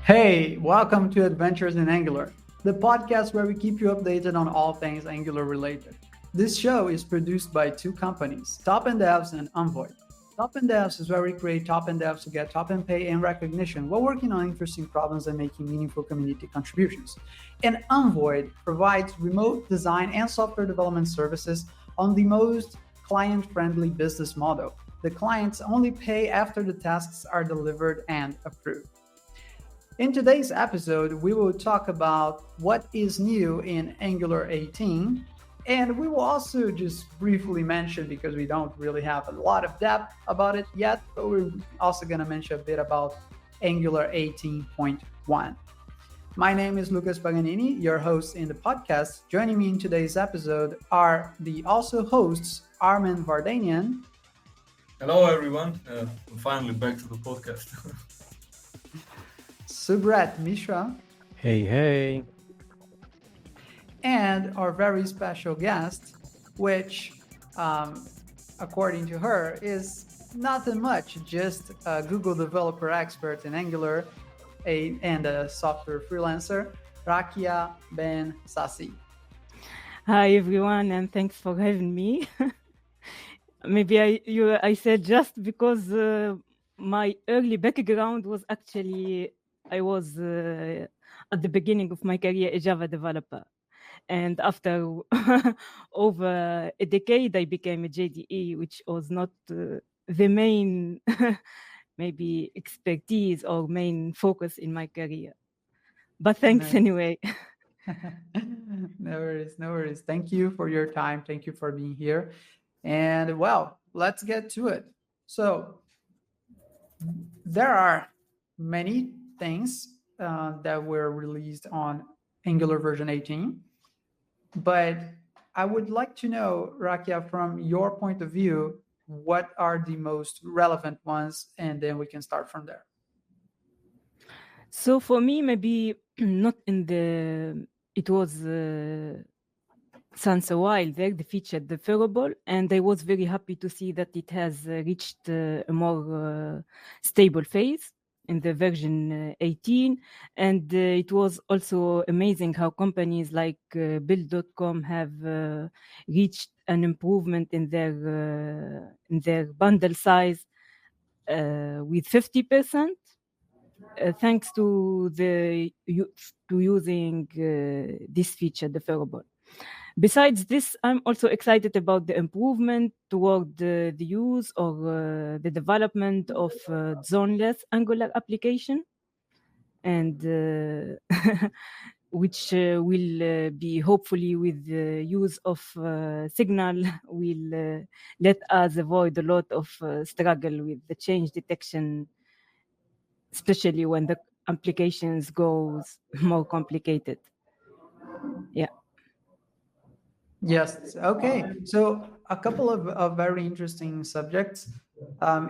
Hey, welcome to Adventures in Angular, the podcast where we keep you updated on all things Angular related. This show is produced by two companies, Top End Devs and Envoy. Top End Devs is where we create top end devs to get top end pay and recognition while working on interesting problems and making meaningful community contributions. And Envoy provides remote design and software development services on the most client-friendly business model. The clients only pay after the tasks are delivered and approved. In today's episode, we will talk about what is new in Angular 18, and we will also just briefly mention, because we don't really have a lot of depth about it yet, but we're also going to mention a bit about Angular 18.1. My name is Lucas Paganini, your host in the podcast. Joining me in today's episode are the also hosts, Armen Vardanian. Hello, everyone. I'm finally back to the podcast. Subrat Mishra. Hey. And our very special guest, which, according to her, is nothing much, just a Google developer expert in Angular and a software freelancer, Rakia Ben Sassi. Hi, everyone, and thanks for having me. Maybe I said just because my early background was actually, I was at the beginning of my career a Java developer. And after over a decade, I became a JDE, which was not the main maybe expertise or main focus in my career. But thanks anyway. No worries. Thank you for your time. Thank you for being here. And well, let's get to it. So there are many things that were released on Angular version 18, but I would like to know, Rakia, from your point of view, what are the most relevant ones, and then we can start from there. So for me, maybe not it was since a while there, the feature deferrable, and I was very happy to see that it has reached a more stable phase in the version 18. And it was also amazing how companies like Build.com have reached an improvement in their bundle size with 50%. Thanks to using this feature deferrable. Besides this, I'm also excited about the improvement toward the use or the development of Zoneless Angular application, and which will be hopefully with the use of Signal will let us avoid a lot of struggle with the change detection, especially when the applications goes more complicated. Yeah. Yes. Okay. So a couple of very interesting subjects.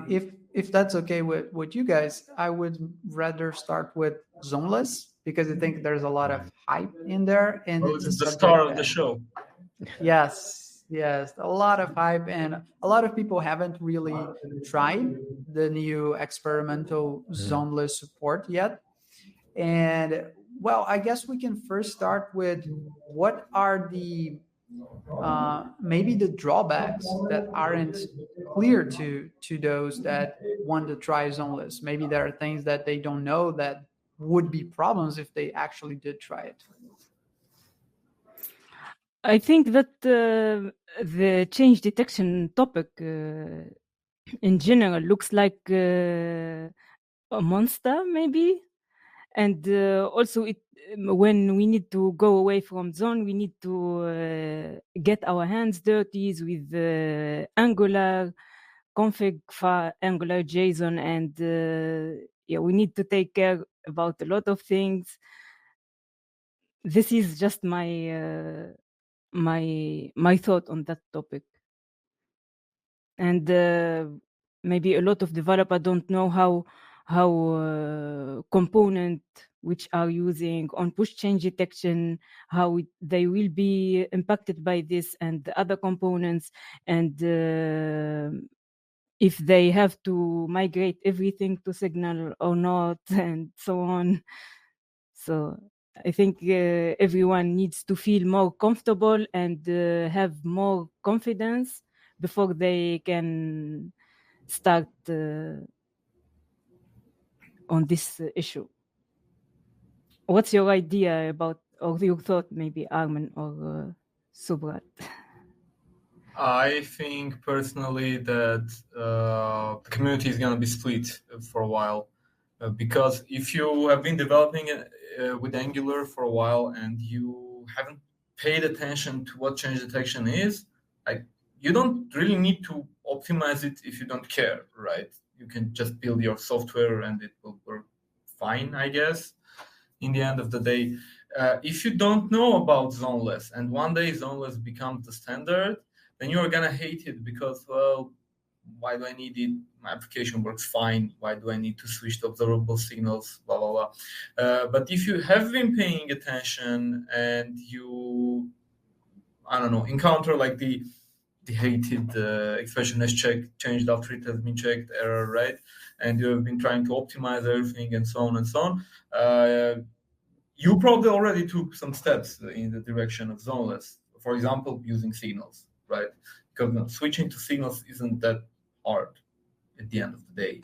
If that's okay with you guys, I would rather start with Zoneless because I think there's a lot of hype in there, and Well, it's a it's the subject star of that, the show. yes, a lot of hype, and a lot of people haven't really tried the new experimental Zoneless support yet. And well, I guess we can first start with what are the maybe the drawbacks that aren't clear to those that want to try Zoneless. Maybe there are things that they don't know that would be problems if they actually did try it. I think that the change detection topic in general looks like a monster, maybe. And also, when we need to go away from zone, we need to get our hands dirty with Angular config file, Angular JSON, and we need to take care about a lot of things. This is just my thought on that topic. And maybe a lot of developers don't know how component which are using on push change detection, how they will be impacted by this and the other components. And if they have to migrate everything to Signal or not, and so on. So I think everyone needs to feel more comfortable and have more confidence before they can start on this issue. What's your idea about, or your thought, maybe Armen or Subrat? I think personally that the community is going to be split for a while, because if you have been developing with Angular for a while and you haven't paid attention to what change detection is, like, you don't really need to optimize it if you don't care, right? You can just build your software and it will work fine, I guess, in the end of the day. If you don't know about Zoneless and one day Zoneless becomes the standard, then you're gonna hate it because, well, why do I need it? My application works fine. Why do I need to switch to observable signals? Blah blah blah. But if you have been paying attention and you, I don't know, encounter like the hated expression as checked, changed after it has been checked error, right? And you have been trying to optimize everything and so on and so on. You probably already took some steps in the direction of Zoneless. For example, using signals, right? Because switching to signals isn't that hard at the end of the day.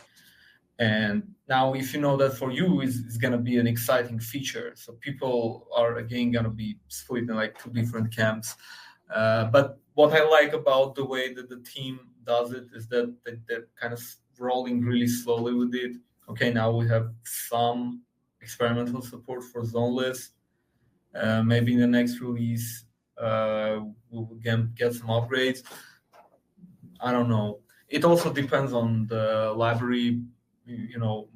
And now, if you know that for you is going to be an exciting feature, so people are again going to be split in like two different camps. But what I like about the way that the team does it is that they're kind of rolling really slowly with it. Okay, now we have some experimental support for Zoneless. Maybe in the next release, we will get some upgrades. I don't know. It also depends on the library,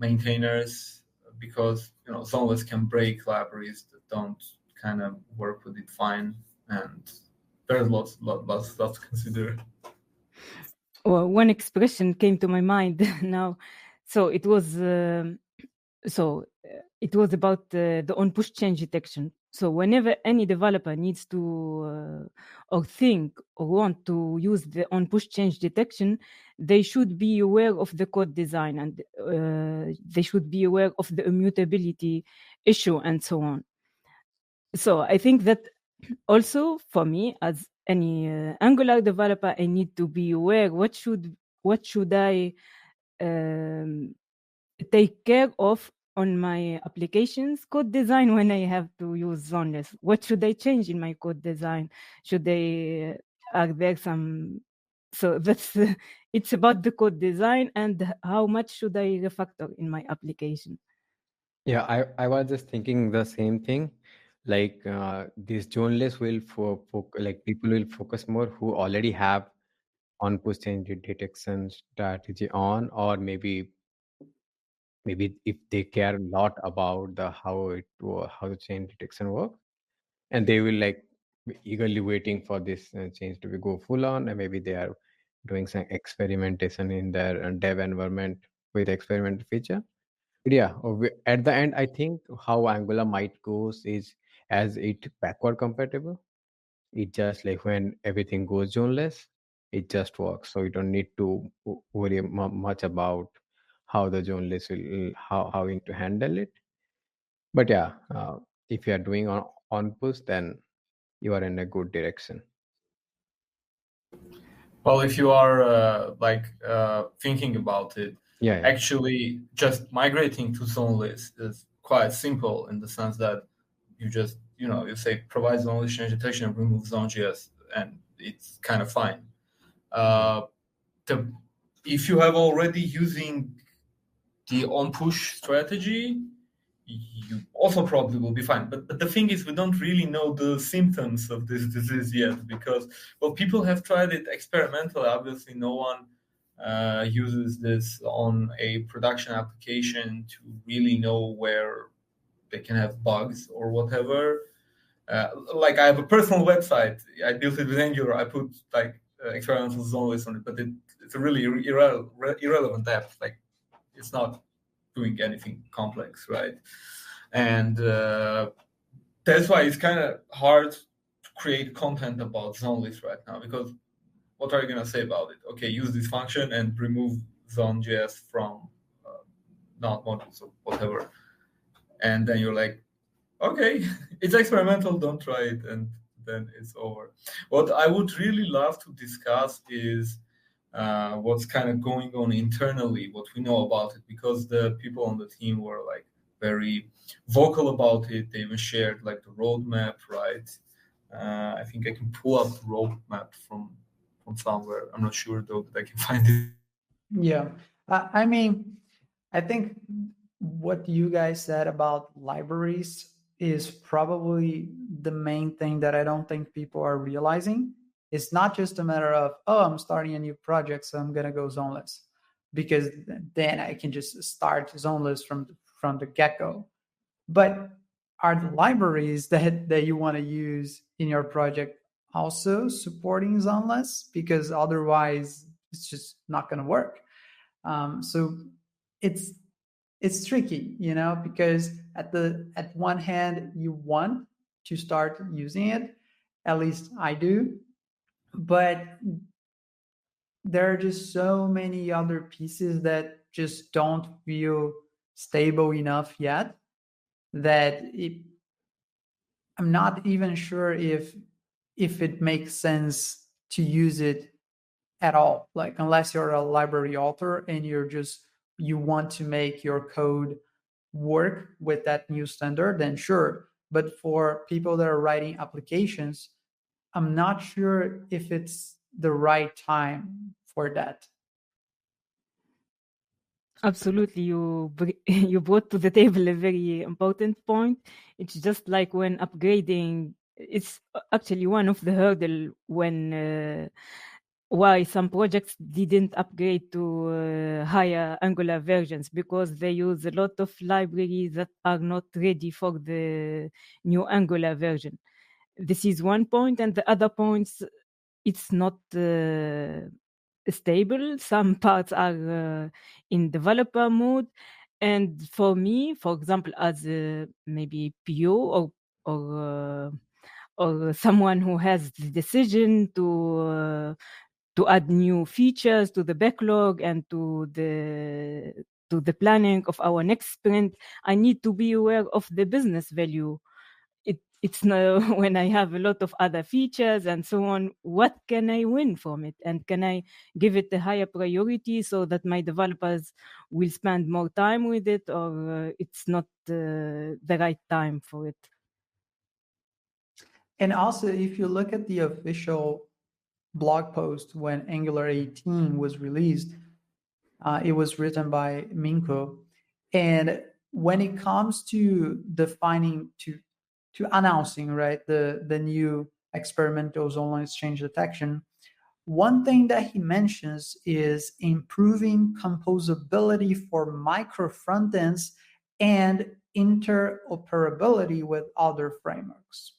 maintainers, because Zoneless can break libraries that don't kind of work with it fine, and there's lots to consider. Well, one expression came to my mind now. So it was about the on-push change detection. So whenever any developer needs to or think or want to use the on-push change detection, they should be aware of the code design, and they should be aware of the immutability issue and so on. So I think that also for me, as any Angular developer, I need to be aware what should I take care of on my applications code design when I have to use Zoneless. What should I change in my code design? Should they are there some? So that's it's about the code design and how much should I refactor in my application. Yeah, I was just thinking the same thing. Like these journalists will like people will focus more who already have on push change detection strategy on, or maybe if they care a lot about the how the change detection works, and they will like be eagerly waiting for this change to be go full on, and maybe they are doing some experimentation in their dev environment with experimental feature. But yeah, at the end, I think how Angular might goes is as it backward compatible. It just like when everything goes zoneless, it just works. So you don't need to worry much about how the zoneless will how you need to handle it. But yeah, if you are doing on push, then you are in a good direction. Well, if you are thinking about it, Yeah, actually just migrating to Zoneless is quite simple in the sense that you just, you say provide Zoneless change detection and remove Zone.js, and it's kind of fine. If you have already using the on-push strategy, you also probably will be fine. But the thing is, we don't really know the symptoms of this disease yet because, well, people have tried it experimentally. Obviously, no one uses this on a production application to really know where they can have bugs or whatever. Like I have a personal website. I built it with Angular. I put like experimental Zoneless on it, but it's a really irrelevant app. Like it's not doing anything complex, right? And that's why it's kind of hard to create content about Zoneless right now, because what are you gonna say about it? Okay, use this function and remove Zone.js from not modules or whatever. And then you're like, okay, it's experimental, don't try it, and then it's over. What I would really love to discuss is what's kind of going on internally, what we know about it, because the people on the team were like very vocal about it. They even shared like the roadmap, right? I think I can pull up the roadmap from somewhere. I'm not sure though that I can find it. Yeah. I mean, I think what you guys said about libraries is probably the main thing that I don't think people are realizing. It's not just a matter of, oh, I'm starting a new project, so I'm going to go zoneless, because then I can just start zoneless from the get-go. But are the libraries that you want to use in your project also supporting zoneless? Because otherwise, it's just not going to work. So it's tricky, because at one hand you want to start using it, at least I do, but there are just so many other pieces that just don't feel stable enough yet that I'm not even sure if it makes sense to use it at all, like unless you're a library author and you want to make your code work with that new standard, then sure. But for people that are writing applications, I'm not sure if it's the right time for that. Absolutely, you brought to the table a very important point. It's just like when upgrading. It's actually one of the hurdle when why some projects didn't upgrade to higher Angular versions, because they use a lot of libraries that are not ready for the new Angular version. This is one point, and the other points, it's not stable. Some parts are in developer mode, and for me, for example, as maybe PO or someone who has the decision to add new features to the backlog and to the planning of our next sprint, I need to be aware of the business value. It's no when I have a lot of other features and so on, what can I win from it, and can I give it a higher priority so that my developers will spend more time with it, or it's not the right time for it. And also, if you look at the official blog post when Angular 18 was released, it was written by Minko. And when it comes to defining, to announcing, right, the new experimental zoneless exchange detection, one thing that he mentions is improving composability for micro frontends and interoperability with other frameworks.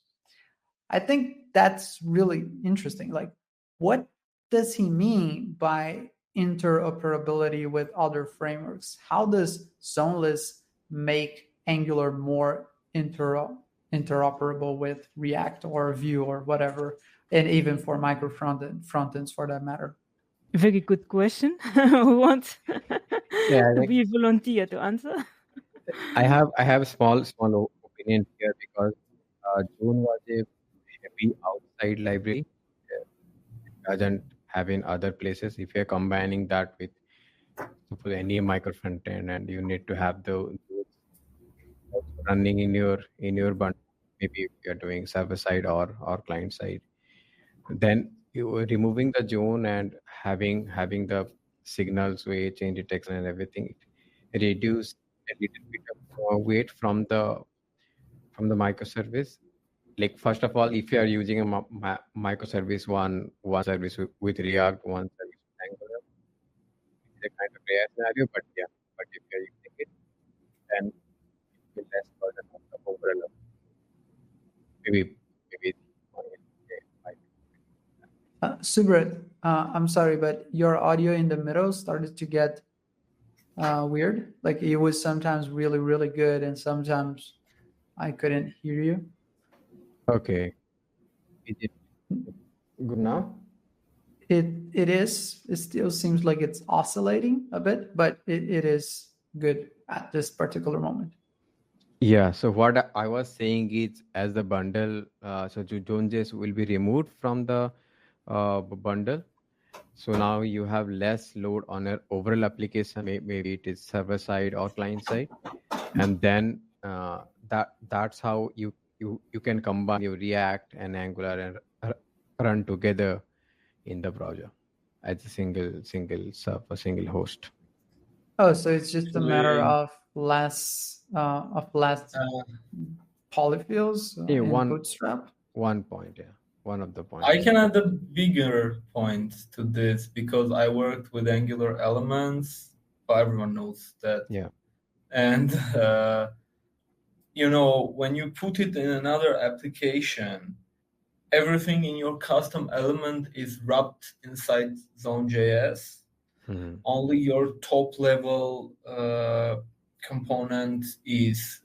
I think that's really interesting. Like, what does he mean by interoperability with other frameworks? How does Zoneless make Angular more interoperable with React or Vue or whatever, and even for micro frontends for that matter? Very good question. Who wants Yeah, I to think be a volunteer to answer? I have a small opinion here, because June was a heavy outside library. It doesn't have in other places. If you're combining that with suppose any micro front end, and you need to have those also running in your bundle, maybe if you're doing server side or client side, then you are removing the zone and having the signals weight change detection and everything, it reduce a little bit of weight from the microservice. Like, first of all, if you are using a microservice, one service with React, one service with Angular, it's a kind of rare scenario, but yeah, but if you're using it, then it will less burden on the overall. Maybe Subrat, I'm sorry, but your audio in the middle started to get weird. Like, it was sometimes really, really good, and sometimes I couldn't hear you. okay. Is it good now? It is. It still seems like it's oscillating a bit, but it is good at this particular moment. Yeah, so what I was saying is, as the bundle, so Jones will be removed from the bundle. So now you have less load on your overall application. Maybe it is server side or client side, and then that's how you can combine your React and Angular and run together in the browser as a single server, single host. Oh, so it's just a matter Actually, of less uh, polyfills Yeah, in one Bootstrap. one point, yeah, one of the I points. can add a bigger point to this because I worked with Angular elements. Well, everyone knows that. Yeah. And when you put it in another application, everything in your custom element is wrapped inside Zone.js. Mhm. Only your top level component is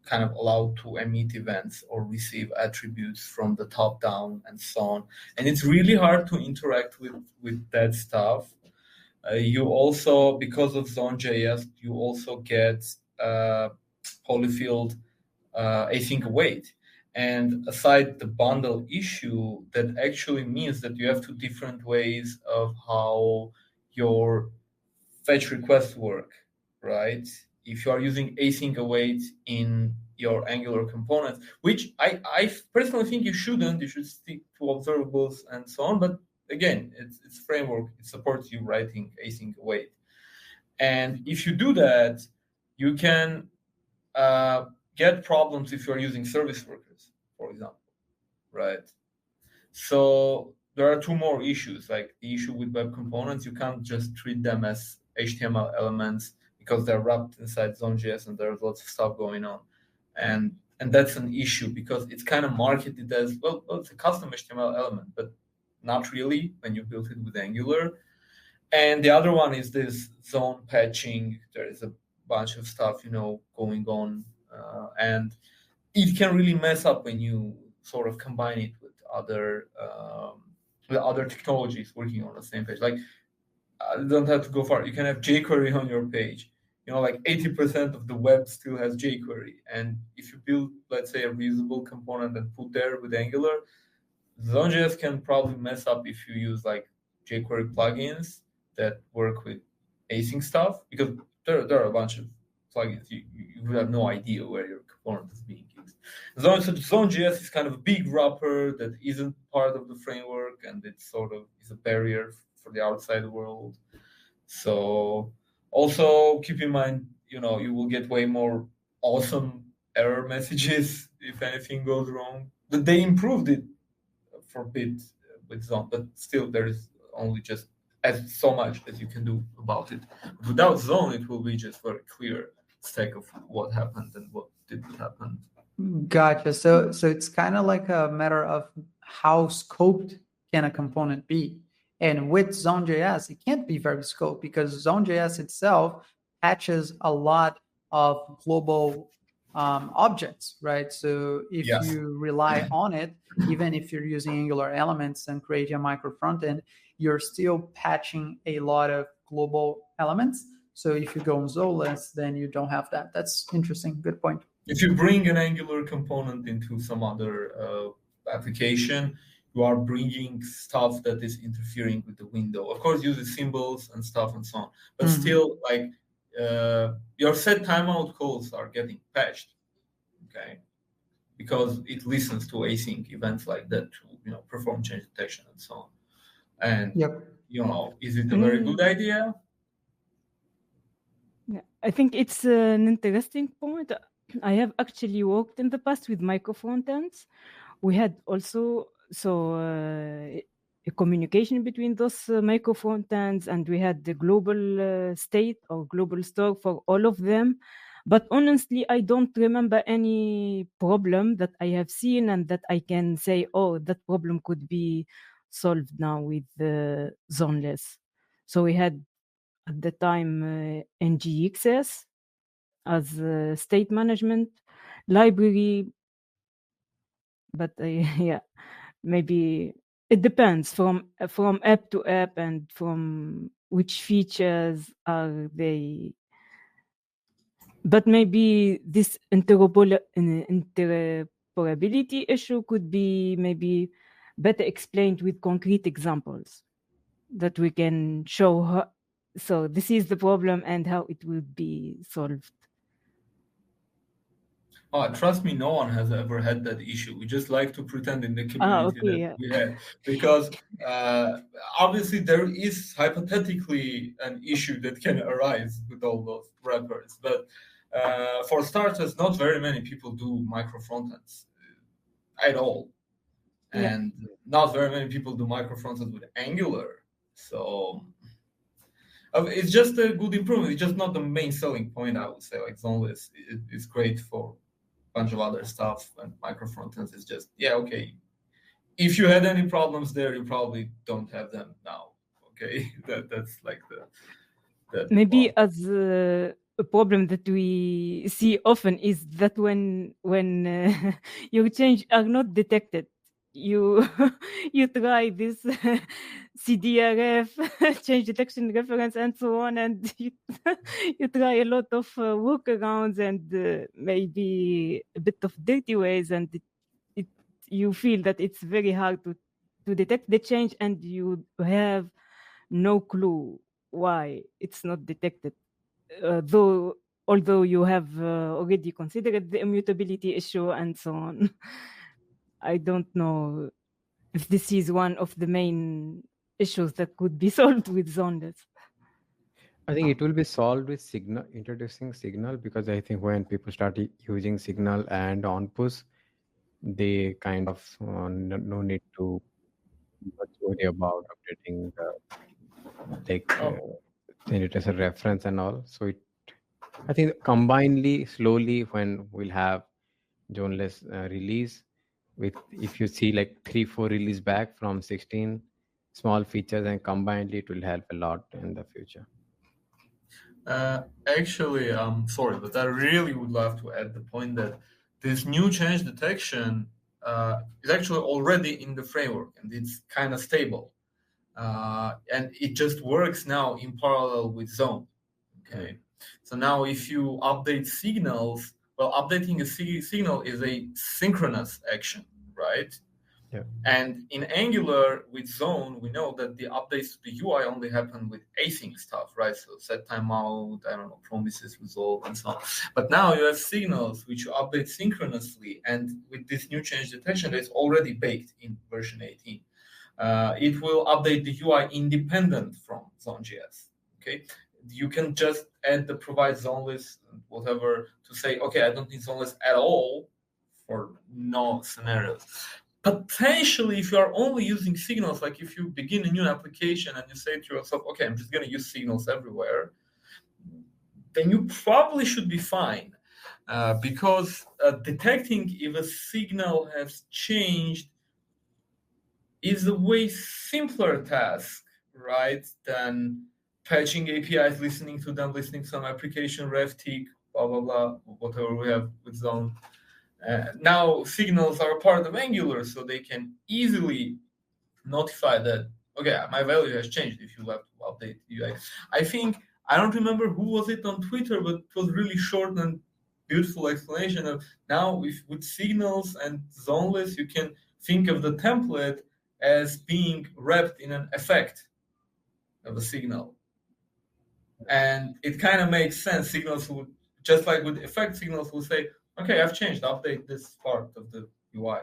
kind of allowed to emit events or receive attributes from the top down and so on. And it's really hard to interact with that stuff. You also, because of Zone.js, you also get polyfilled async await. And aside the bundle issue, that actually means that you have two different ways of how your fetch requests work, right? If you are using async await in your Angular components, which I personally think you shouldn't, you should stick to observables and so on. But again, it's framework, it supports you writing async await. And if you do that, you can get problems if you're using service workers, for example, right? So there are two more issues, like the issue with web components. You can't just treat them as HTML elements because they're wrapped inside Zone.js and there's lots of stuff going on. And that's an issue because it's kind of marketed as, well, it's a custom HTML element, but not really when you build it with Angular. And the other one is this zone patching. There is a bunch of stuff, going on. And it can really mess up when you sort of combine it with other technologies working on the same page. Like, you don't have to go far. You can have jQuery on your page. Like 80% of the web still has jQuery. And if you build, let's say, a reusable component and put there with Angular, Zone.js can probably mess up if you use like jQuery plugins that work with async stuff, because there are a bunch of plugins. You have no idea where your component is being used. Zone.js is kind of a big wrapper that isn't part of the framework, and it sort of is a barrier for the outside world. So also keep in mind, you will get way more awesome error messages if anything goes wrong. But they improved it for a bit with Zone, but still there is only just as so much as you can do about it. Without Zone, it will be just very clear stack of what happened and what didn't happen. Gotcha. So it's kind of like a matter of how scoped can a component be. And with Zone.js, it can't be very scoped because Zone.js itself patches a lot of global objects, right? So if Yes. you rely on it, even if you're using Angular elements and creating a micro frontend, you're still patching a lot of global elements. So if you go on Zoneless, then you don't have that. That's interesting. Good point. If you bring an Angular component into some other application, you are bringing stuff that is interfering with the window. Of course, use symbols and stuff and so on. But still, like your set timeout calls are getting patched, okay? Because it listens to async events like that to perform change detection and so on. And is it a very good idea? Yeah, I think it's an interesting point. I have actually worked in the past with micro frontends. We had also a communication between those micro frontends, and we had the global state or global store for all of them. But honestly, I don't remember any problem that I have seen and that I can say, oh, that problem could be solved now with Zoneless. So we had at the time NGXS as a state management library, but yeah, maybe It depends from app to app and from which features are they. But maybe this interoperability issue could be maybe better explained with concrete examples that we can show how, so this is the problem and how it will be solved. Oh, trust me, no one has ever had that issue. We just like to pretend in the community that we had, because obviously there is hypothetically an issue that can arise with all those wrappers. But for starters, not very many people do micro frontends at all. And not very many people do micro frontends with Angular. So it's just a good improvement. It's just not the main selling point, I would say. Like Zoneless is great for bunch of other stuff, and micro frontends is just, yeah, okay. If you had any problems there, you probably don't have them now. Okay, that's like the maybe as a problem that we see often is that when your change are not detected, you try this CDRF change detection reference and so on, and you try a lot of workarounds and maybe a bit of dirty ways, and you feel that it's very hard to detect the change, and you have no clue why it's not detected, although you have already considered the immutability issue and so on. I don't know if this is one of the main issues that could be solved with Zoneless. I think it will be solved with Signal, introducing Signal, because I think when people start using Signal and on push, they kind of no need to much worry about updating change it as a reference and all. So I think combinedly, slowly, when we'll have Zoneless release, with if you see like 3-4 release back from 16 small features, and combinedly it will help a lot in the future. Actually, I'm sorry, but I really would love to add the point that this new change detection is actually already in the framework, and it's kind of stable. And it just works now in parallel with Zone. Okay, so now if you update signals, well, updating a signal is a synchronous action, right? Yeah. And in Angular with Zone, we know that the updates to the UI only happen with async stuff, right? So set timeout, I don't know, promises resolve, and so on. But now you have signals which you update synchronously, and with this new change detection, it's already baked in version 18. It will update the UI independent from Zone.js. Okay, you can just add the provide zoneless whatever to say, okay, I don't need zoneless at all for no scenarios. Potentially, if you are only using signals, like if you begin a new application and you say to yourself, okay, I'm just going to use signals everywhere, then you probably should be fine, because detecting if a signal has changed is a way simpler task, right, than patching APIs, listening to them, listening to some application, ref tick, blah, blah, blah, whatever we have with Zone. Now signals are a part of Angular, so they can easily notify that, okay, my value has changed if you have to update UI. I think, I don't remember who was it on Twitter, but it was really short and beautiful explanation of now with signals and zoneless, you can think of the template as being wrapped in an effect of a signal. And it kind of makes sense. Signals would, just like with effect, signals will say, okay, I've changed, update this part of the UI,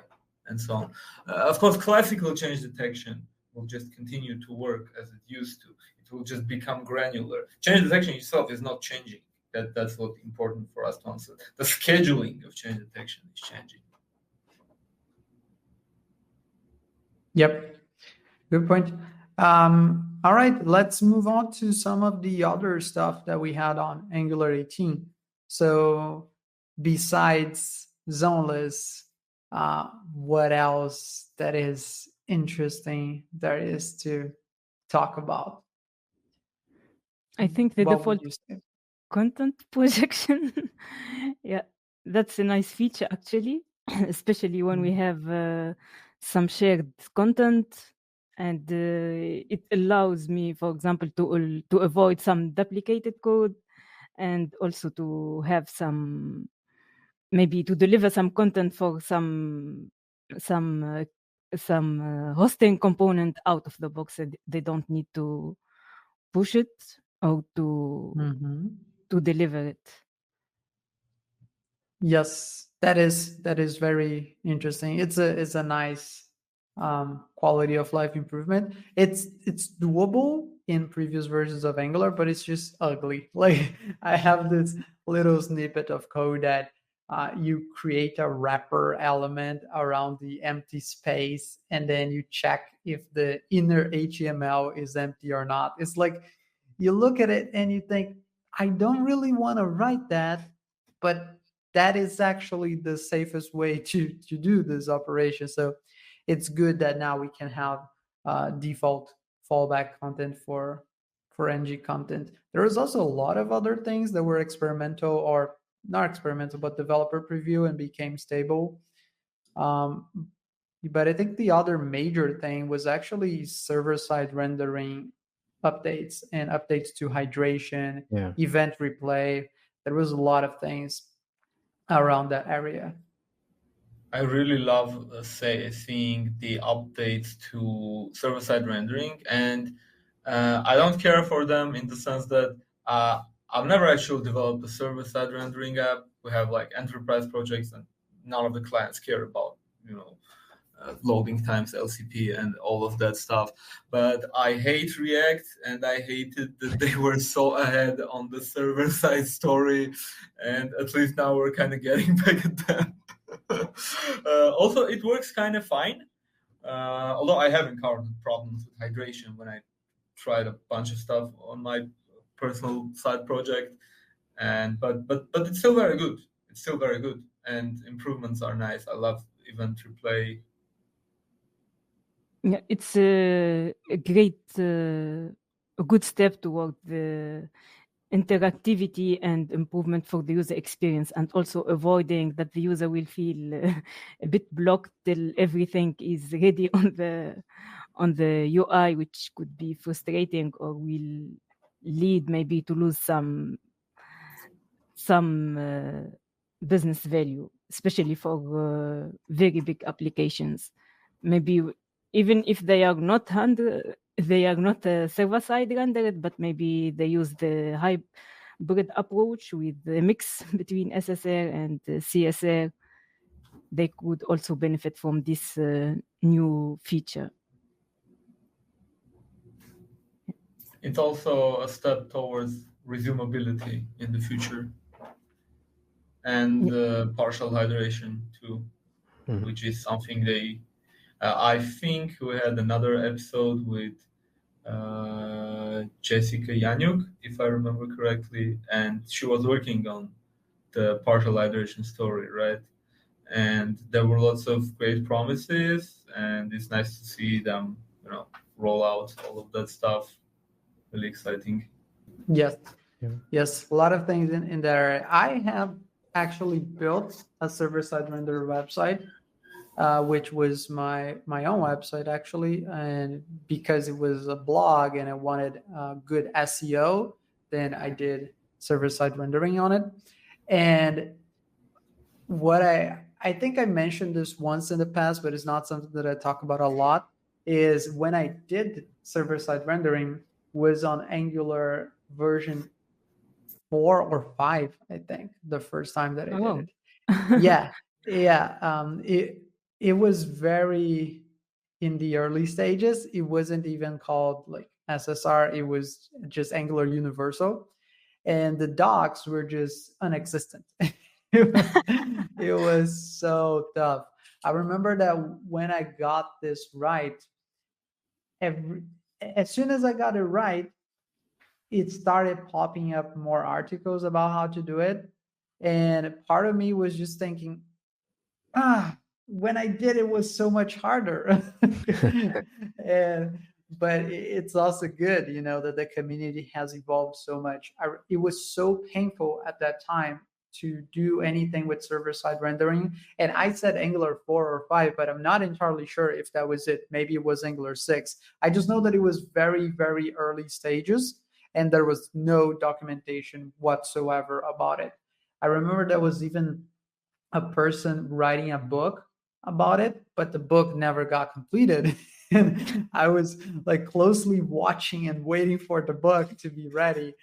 and so on. Of course, classical change detection will just continue to work as it used to. It will just become granular. Change detection itself is not changing. That's what's important for us to answer. The scheduling of change detection is changing. Yep, good point. All right, let's move on to some of the other stuff that we had on Angular 18. So besides zoneless, what else that is interesting there is to talk about? I think the default content projection. Yeah, that's a nice feature actually, especially when we have some shared content and it allows me, for example, to avoid some duplicated code, and also to have some, maybe to deliver some content for some hosting component out of the box, and they don't need to push it or to deliver it. Yes, that is very interesting. It's a nice quality of life improvement. It's doable in previous versions of Angular, but it's just ugly. Like, I have this little snippet of code that you create a wrapper element around the empty space, and then you check if the inner HTML is empty or not. It's like, you look at it and you think, I don't really want to write that, but that is actually the safest way to do this operation. So it's good that now we can have default fallback content for ng content. There was also a lot of other things that were experimental, or not experimental, but developer preview and became stable. But I think the other major thing was actually server-side rendering updates and updates to hydration, event replay. There was a lot of things around that area. I really love seeing the updates to server-side rendering, and I don't care for them in the sense that I've never actually developed a server-side rendering app. We have like enterprise projects, and none of the clients care about, loading times, LCP, and all of that stuff. But I hate React, and I hated that they were so ahead on the server-side story, and at least now we're kind of getting back at them. Also, it works kind of fine, although I have encountered problems with hydration when I tried a bunch of stuff on my personal side project, and but it's still very good. It's still very good, and improvements are nice. I love event replay. Yeah, it's a great, a good step toward the interactivity and improvement for the user experience, and also avoiding that the user will feel a bit blocked till everything is ready on the UI, which could be frustrating or will lead maybe to lose some business value, especially for very big applications. Maybe even if they are not server side rendered, but maybe they use the hybrid approach with a mix between SSR and CSR. They could also benefit from this new feature. It's also a step towards resumability in the future, and partial hydration too, which is something they. I think we had another episode with Jessica Yanyuk, if I remember correctly, and she was working on the partial hydration story, right? And there were lots of great promises, and it's nice to see them, roll out all of that stuff. Really exciting. Yes. Yeah. Yes, a lot of things in there. I have actually built a server-side render website, which was my own website actually, and because it was a blog and I wanted good SEO, then I did server-side rendering on it. And what I think I mentioned this once in the past, but it's not something that I talk about a lot, is when I did server-side rendering was on Angular version 4 or 5, I think, the first time that I did it. Yeah. It was very in the early stages. It wasn't even called like SSR. It was just Angular Universal, and the docs were just non-existent. It was so tough. I remember that when I got this right, as soon as I got it right, it started popping up more articles about how to do it. And part of me was just thinking, when I did it was so much harder. But it's also good, that the community has evolved so much. It was so painful at that time to do anything with server-side rendering. And I said Angular 4 or 5, but I'm not entirely sure if that was it. Maybe it was Angular 6. I just know that it was very, very early stages, and there was no documentation whatsoever about it. I remember there was even a person writing a book about it, but the book never got completed. And I was like closely watching and waiting for the book to be ready.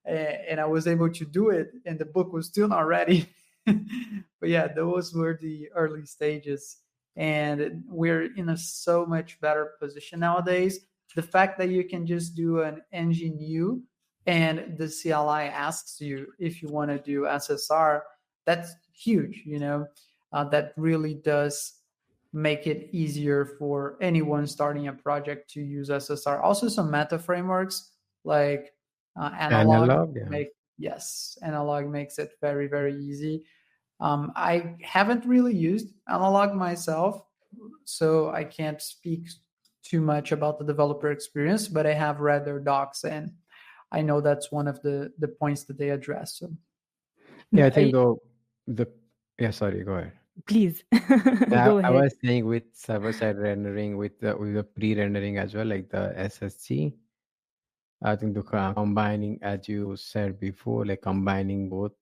And I was able to do it, and the book was still not ready. But yeah, those were the early stages. And we're in a so much better position nowadays. The fact that you can just do an ng-new and the CLI asks you if you want to do SSR, that's huge. That really does make it easier for anyone starting a project to use SSR. Also, some meta frameworks like analog Yeah. analog makes it very, very easy. I haven't really used analog myself, so I can't speak too much about the developer experience, but I have read their docs, and I know that's one of the points that they address. So Yeah, I think sorry, go ahead. Please Now, go I ahead. was saying with server-side rendering, with the pre-rendering as well, like the SSC. I think the combining, as you said before, like combining both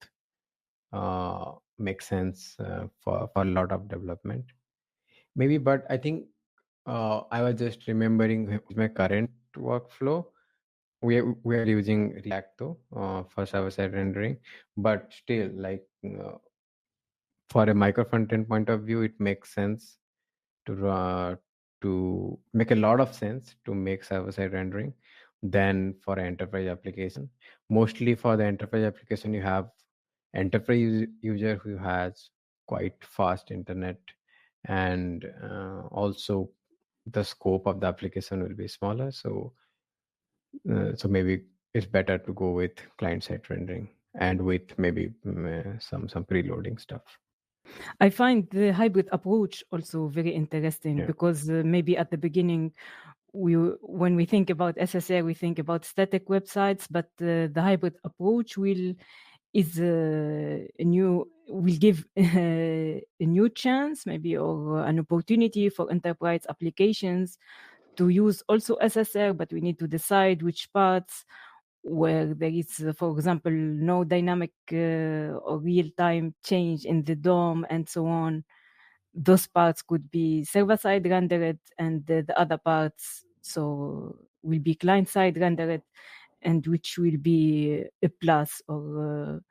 makes sense for a lot of development. Maybe, but I think I was just remembering with my current workflow. We are using React though for server-side rendering, but still, like for a micro front-end point of view, it makes sense to make a lot of sense to make server-side rendering than for an enterprise application. Mostly for the enterprise application, you have enterprise user who has quite fast internet, and also the scope of the application will be smaller. So maybe it's better to go with client-side rendering and with maybe some preloading stuff. I find the hybrid approach also very interesting, Yeah. because maybe at the beginning, when we think about SSR, we think about static websites, but the hybrid approach will give a new chance, maybe, or an opportunity for enterprise applications to use also SSR, but we need to decide which parts, where there is, for example, no dynamic or real-time change in the DOM and so on. Those parts could be server-side rendered, and the other parts will be client-side rendered, and which will be a plus or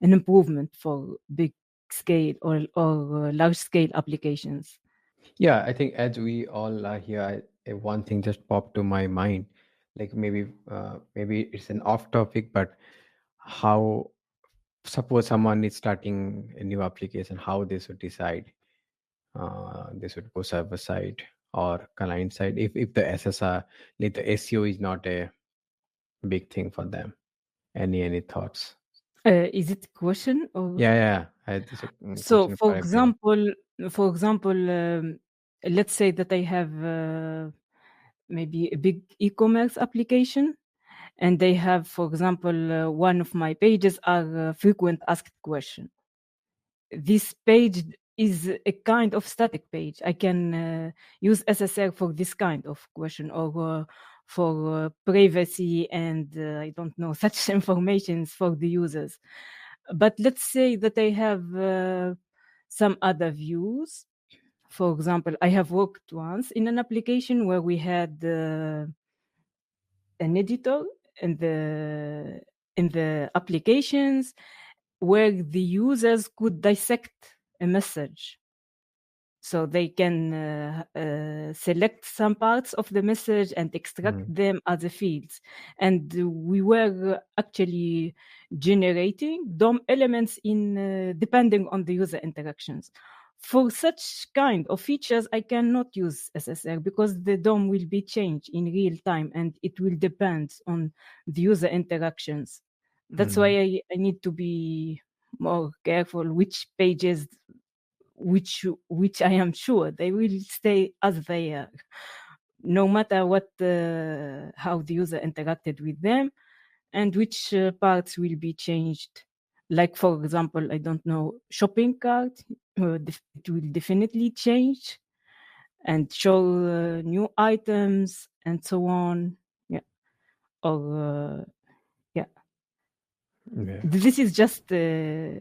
an improvement for big scale or large scale applications. Yeah, I think as we all are here, one thing just popped to my mind. Like maybe it's an off topic, but how, suppose someone is starting a new application, how they should decide they should go server side or client side if the SSR, like the SEO is not a big thing for them. Any thoughts? Is it a question or? Yeah. It's a So, question for everyone. example, let's say that I have maybe a big e-commerce application, and they have, for example, one of my pages are frequent asked question. This page is a kind of static page. I can use SSR for this kind of question, or for privacy and I don't know, such informations for the users. But let's say that I have some other views. For example, I have worked once in an application where we had an editor in the applications where the users could dissect a message. So they can select some parts of the message and extract them as a fields. And we were actually generating DOM elements in depending on the user interactions. For such kind of features, I cannot use SSR because the DOM will be changed in real time and it will depend on the user interactions. That's why I need to be more careful which pages, which I am sure they will stay as they are, no matter what how the user interacted with them, and which parts will be changed Like, for example, I don't know, shopping cart, it will definitely change and show new items and so on. Yeah. Or, yeah. This is just a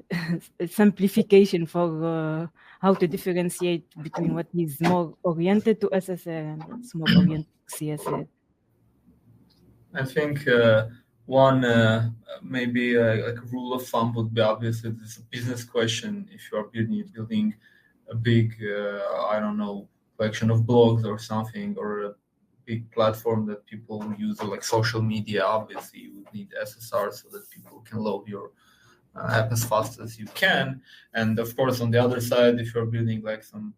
simplification for how to differentiate between what is more oriented to SSL and what's more oriented to CSL. I think one maybe like a rule of thumb would be obviously this is a business question. If you are building a big I don't know, collection of blogs or something, or a big platform that people use, like social media, obviously you would need SSR so that people can load your app as fast as you can. And of course, on the other side, if you're building like some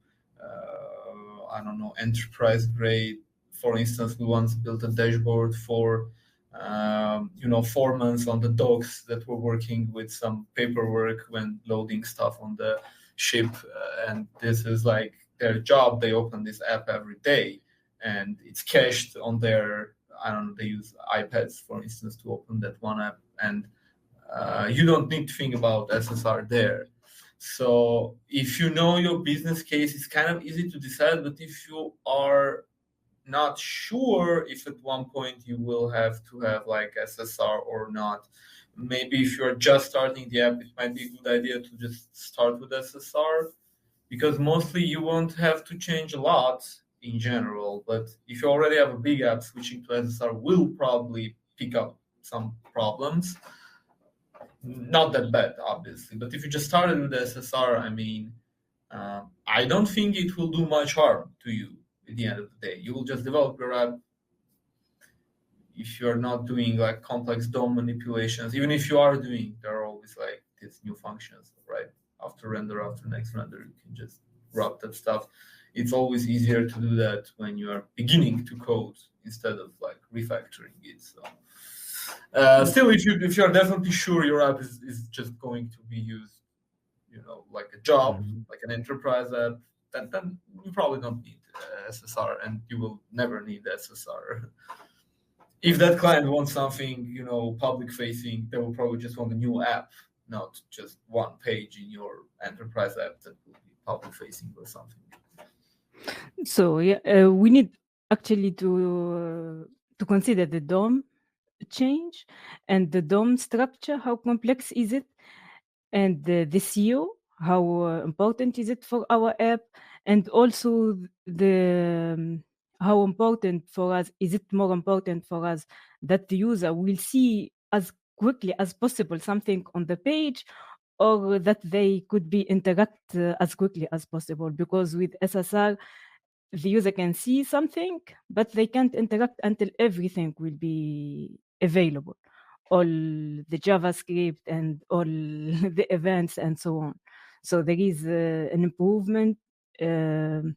I don't know, enterprise grade, for instance, we once built a dashboard for 4 months on the dogs that were working with some paperwork when loading stuff on the ship, and this is like their job. They open this app every day and it's cached on their, I don't know, they use iPads, for instance, to open that one app, and you don't need to think about SSR there. So if you know your business case, it's kind of easy to decide. But if you are not sure if at one point you will have to have like SSR or not, maybe if you're just starting the app, it might be a good idea to just start with SSR, because mostly you won't have to change a lot in general. But if you already have a big app, switching to SSR will probably pick up some problems. Not that bad, obviously, but if you just started with the SSR, I mean, I don't think it will do much harm to you at the end of the day. You will just develop your app. If you're not doing like complex DOM manipulations, even if you are doing, there are always like these new functions, right? After render, after next render, you can just wrap that stuff. It's always easier to do that when you are beginning to code instead of like refactoring it. So still, if you're definitely sure your app is just going to be used, like a job, like an enterprise app, then you probably don't need SSR, and you will never need SSR. If that client wants something, public facing, they will probably just want a new app, not just one page in your enterprise app that will be public facing or something. So yeah, we need actually to consider the DOM change and the DOM structure. How complex is it? And the SEO, how important is it for our app? And also the how important for us, is it more important for us that the user will see as quickly as possible something on the page, or that they could be interact as quickly as possible? Because with SSR, the user can see something, but they can't interact until everything will be available, all the JavaScript and all the events and so on. So there is an improvement. The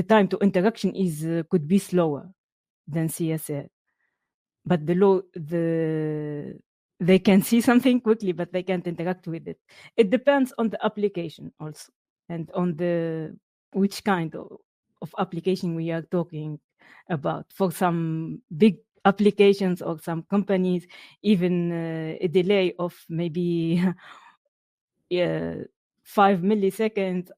time to interaction is could be slower than CSL, but they can see something quickly, but they can't interact with it. It depends on the application also, and on which kind of application we are talking about. For some big applications or some companies, even a delay of maybe 5 milliseconds,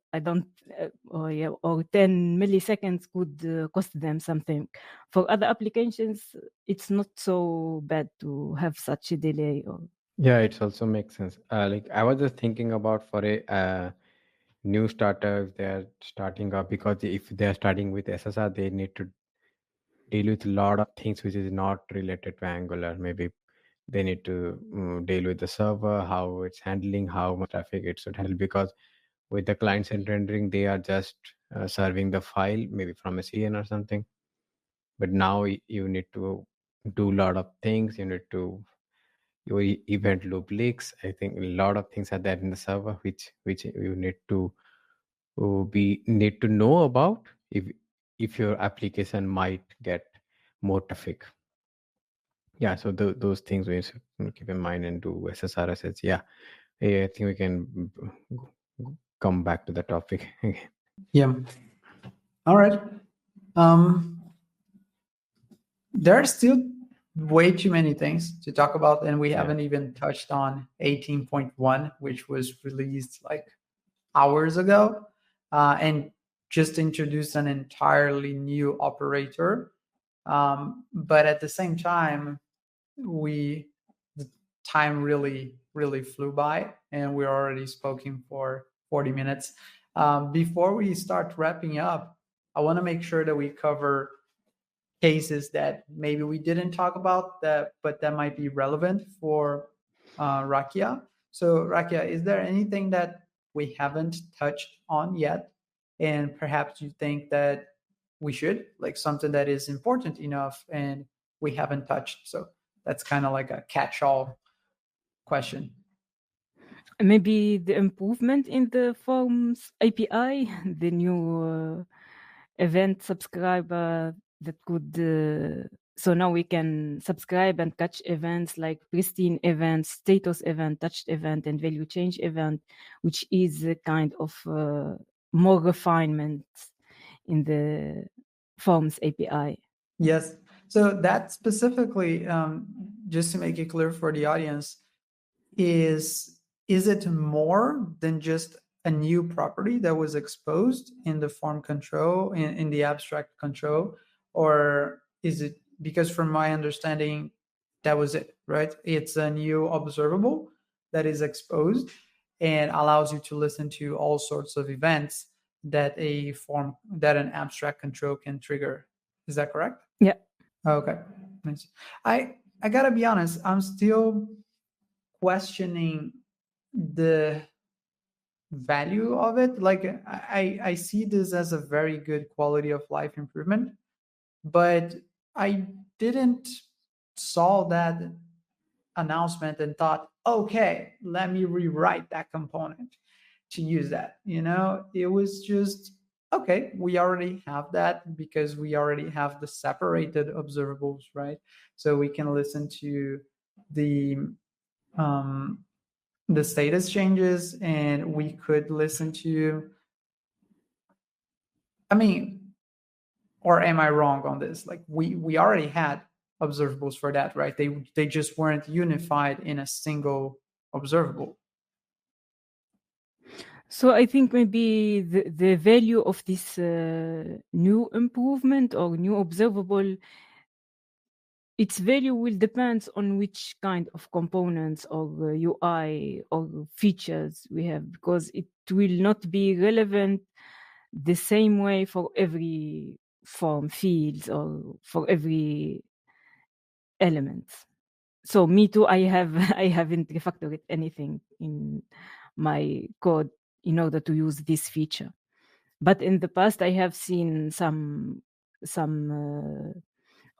or 10 milliseconds could cost them something. For other applications, it's not so bad to have such a delay. Yeah, it also makes sense. Like I was just thinking about for a new starter, if they're starting up, because if they're starting with SSR, they need to deal with a lot of things which is not related to Angular. Maybe they need to deal with the server, how it's handling, how much traffic it should handle. Because with the client-side rendering, they are just serving the file, maybe from a CN or something. But now you need to do a lot of things. You need to your event loop leaks. I think a lot of things are there in the server which you need to need to know about if your application might get more traffic. Yeah, so those things we should keep in mind and do SSRSs. Yeah, I think we can come back to the topic. Yeah. All right. There are still way too many things to talk about, and we haven't even touched on 18.1, which was released like hours ago, and just introduced an entirely new operator. But at the same time, the time really flew by, and we're already spoken for 40 minutes. Before we start wrapping up, I want to make sure that we cover cases that maybe we didn't talk about, but that might be relevant for Rakia. So Rakia, is there anything that we haven't touched on yet, and perhaps you think that we should, like something that is important enough and we haven't touched? So that's kind of like a catch-all question. Maybe the improvement in the Forms API, the new event subscriber that could. So now we can subscribe and catch events like pristine event, status event, touched event, and value change event, which is a kind of more refinement in the Forms API. Yes. So that specifically, just to make it clear for the audience, is it more than just a new property that was exposed in the form control, in the abstract control, or is it, because from my understanding that was it, right? It's a new observable that is exposed and allows you to listen to all sorts of events that an abstract control can trigger. Is that correct? Yeah. Okay. Nice. I gotta be honest, I'm still questioning the value of it. Like I see this as a very good quality of life improvement, but I didn't saw that announcement and thought, okay, let me rewrite that component to use that. It was just, okay, we already have that because we already have the separated observables, right? So we can listen to the status changes, and we could listen to, I mean, or am I wrong on this? Like we already had observables for that, right? They just weren't unified in a single observable. So I think maybe the value of this new improvement or new observable, its value will depend on which kind of components or UI or features we have, because it will not be relevant the same way for every form fields or for every element. So me too, I haven't refactored anything in my code in order to use this feature. But in the past, I have seen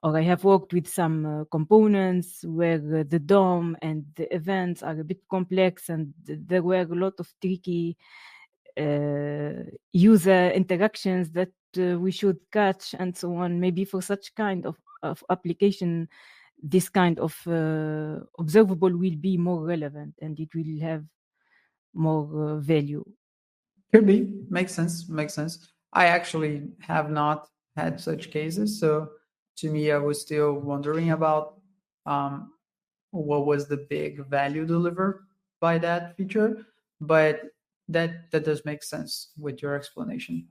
or I have worked with some components where the DOM and the events are a bit complex, and there were a lot of tricky user interactions that we should catch and so on. Maybe for such kind of application, this kind of observable will be more relevant and it will have more value. Could be. Makes sense. I actually have not had such cases, so to me, I was still wondering about what was the big value delivered by that feature, but that does make sense with your explanation.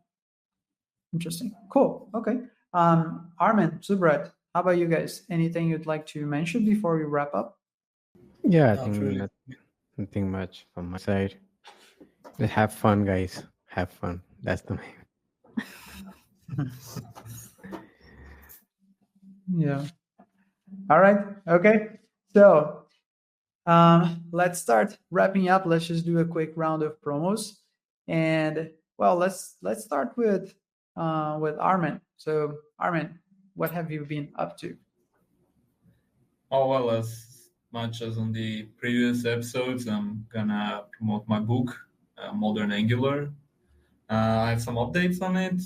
Interesting. Cool. Okay. Armen, Subrat, how about you guys? Anything you'd like to mention before we wrap up? Yeah, I Not think really. nothing much from my side. Just have fun, guys. Have fun. That's the main. Yeah. All right. Okay. So let's start wrapping up. Let's just do a quick round of promos, and well, let's start with Armen. So Armen, what have you been up to? Oh, well, as much as on the previous episodes, I'm gonna promote my book, Modern Angular. I have some updates on it.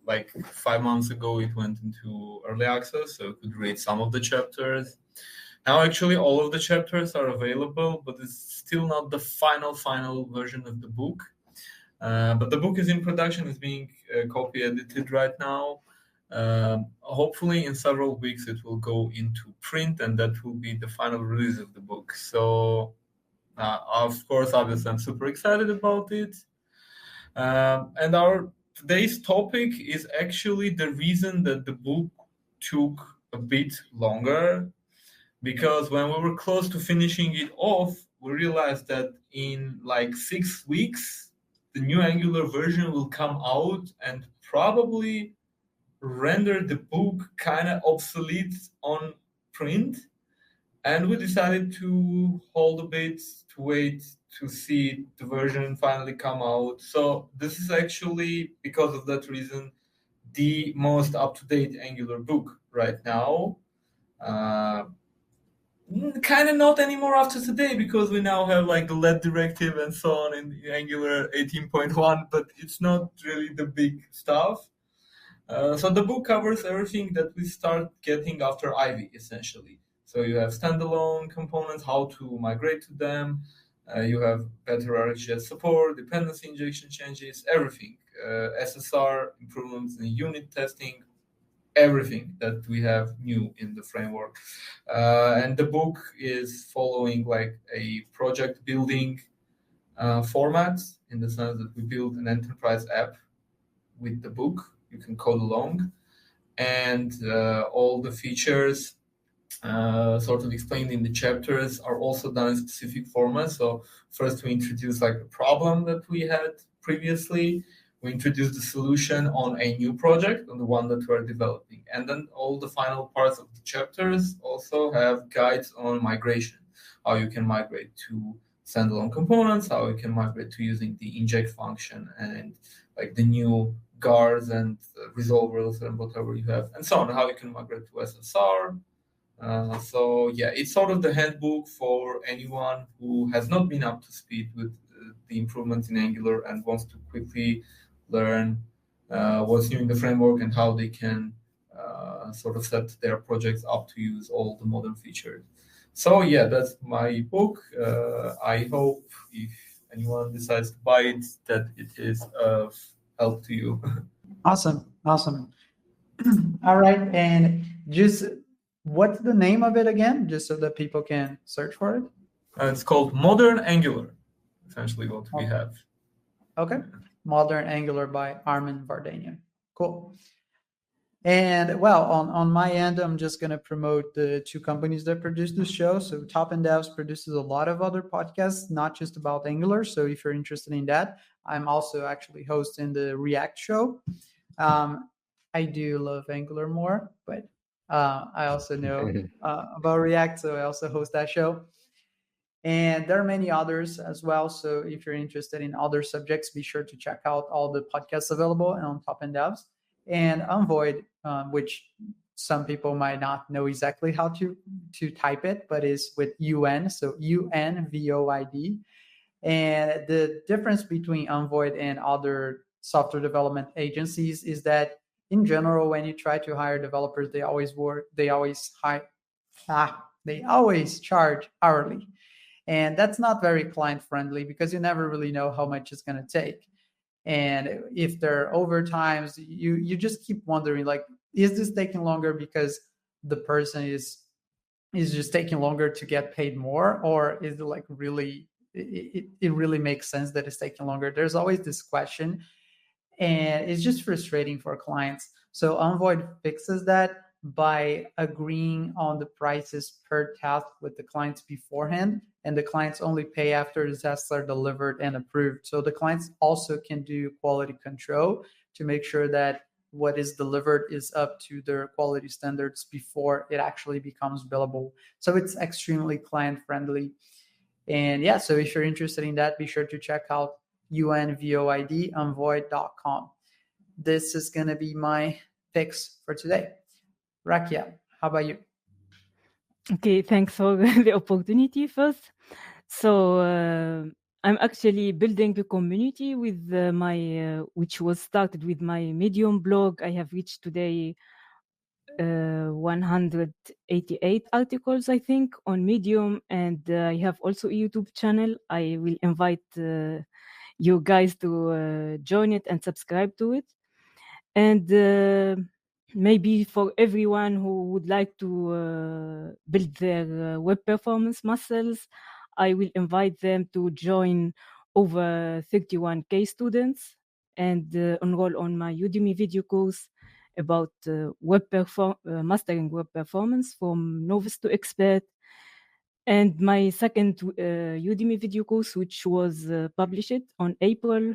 Like 5 months ago, it went into early access, so you could read some of the chapters. Now, actually, all of the chapters are available, but it's still not the final version of the book. But the book is in production, it's being copy edited right now. Hopefully, in several weeks, it will go into print, and that will be the final release of the book. So, of course, obviously, I'm super excited about it. And our today's topic is actually the reason that the book took a bit longer, because when we were close to finishing it off, we realized that in like 6 weeks, the new Angular version will come out and probably render the book kind of obsolete on print. And we decided to hold a bit, to wait to see the version finally come out. So this is actually, because of that reason, the most up-to-date Angular book right now. Kind of not anymore after today, because we now have like the LED directive and so on in Angular 18.1, but it's not really the big stuff. So the book covers everything that we start getting after Ivy, essentially. So you have standalone components, how to migrate to them. You have better RxJS support, dependency injection changes, everything. SSR improvements in unit testing, everything that we have new in the framework. And the book is following like a project building format, in the sense that we build an enterprise app with the book. You can code along, and all the features sort of explained in the chapters are also done in specific formats. So first we introduce like a problem that we had previously. We introduce the solution on a new project, on the one that we're developing. And then all the final parts of the chapters also have guides on migration, how you can migrate to standalone components, how you can migrate to using the inject function and like the new guards and resolvers and whatever you have, and so on, how you can migrate to SSR. So yeah, it's sort of the handbook for anyone who has not been up to speed with the improvements in Angular and wants to quickly learn what's new in the framework and how they can sort of set their projects up to use all the modern features. So yeah, that's my book. I hope if anyone decides to buy it, that it is of help to you. Awesome. All right. And just what's the name of it again, just so that people can search for it? It's called Modern Angular, essentially what we have. Okay. Modern Angular by Armen Vardanian. Cool. And well, on my end, I'm just going to promote the two companies that produce this show. So Top and Devs produces a lot of other podcasts, not just about Angular. So if you're interested in that, I'm also actually hosting the React show. I do love Angular more, but I also know about React, so I also host that show. And there are many others as well. So if you're interested in other subjects, be sure to check out all the podcasts available on Top and Devs. And Unvoid, which some people might not know exactly how to type it, but is with UN, so UNVOID. And the difference between Unvoid and other software development agencies is that in general, when you try to hire developers, they always charge hourly. And that's not very client friendly, because you never really know how much it's going to take. And if there are overtimes, you just keep wondering, like, is this taking longer because the person is just taking longer to get paid more, or is it like really it really makes sense that it's taking longer? There's always this question, and it's just frustrating for clients. So Unvoid fixes that by agreeing on the prices per task with the clients beforehand, and the clients only pay after the tasks are delivered and approved. So the clients also can do quality control to make sure that what is delivered is up to their quality standards before it actually becomes billable. So it's extremely client friendly. And yeah, so if you're interested in that, be sure to check out UNVOID, unvoid.com. This is going to be my picks for today. Rakia, how about you? Okay, thanks for the opportunity first. So I'm actually building a community with which was started with my Medium blog. I have reached today 188 articles, I think, on Medium, and I have also a YouTube channel. I will invite you guys to join it and subscribe to it. And maybe for everyone who would like to build their web performance muscles, I will invite them to join over 31K students and enroll on my Udemy video course about mastering web performance from novice to expert. And my second Udemy video course, which was published on April,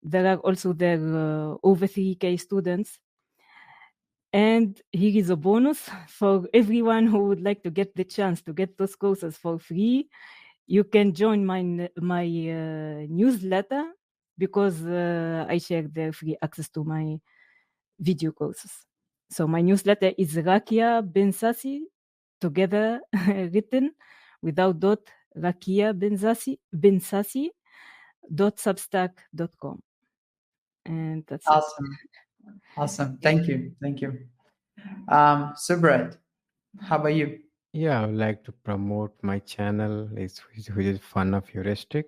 there are also over 3K students. And here is a bonus for everyone who would like to get the chance to get those courses for free. You can join my newsletter because I share their free access to my video courses. So my newsletter is Rakia Ben Sassi, together written without dot, Rakia Ben Sassi .substack.com. And that's Awesome. Thank you. Subrat, how about you? Yeah, I would like to promote my channel, which is Fun of Heuristic.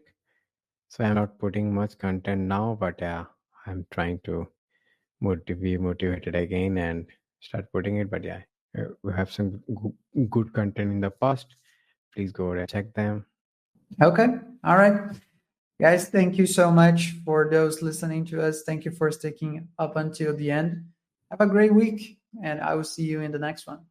So I'm not putting much content now, but yeah, I'm trying to be motivated again and start putting it. But yeah, we have some good content in the past. Please go and check them. Okay. All right. Guys, thank you so much for those listening to us. Thank you for sticking up until the end. Have a great week, and I will see you in the next one.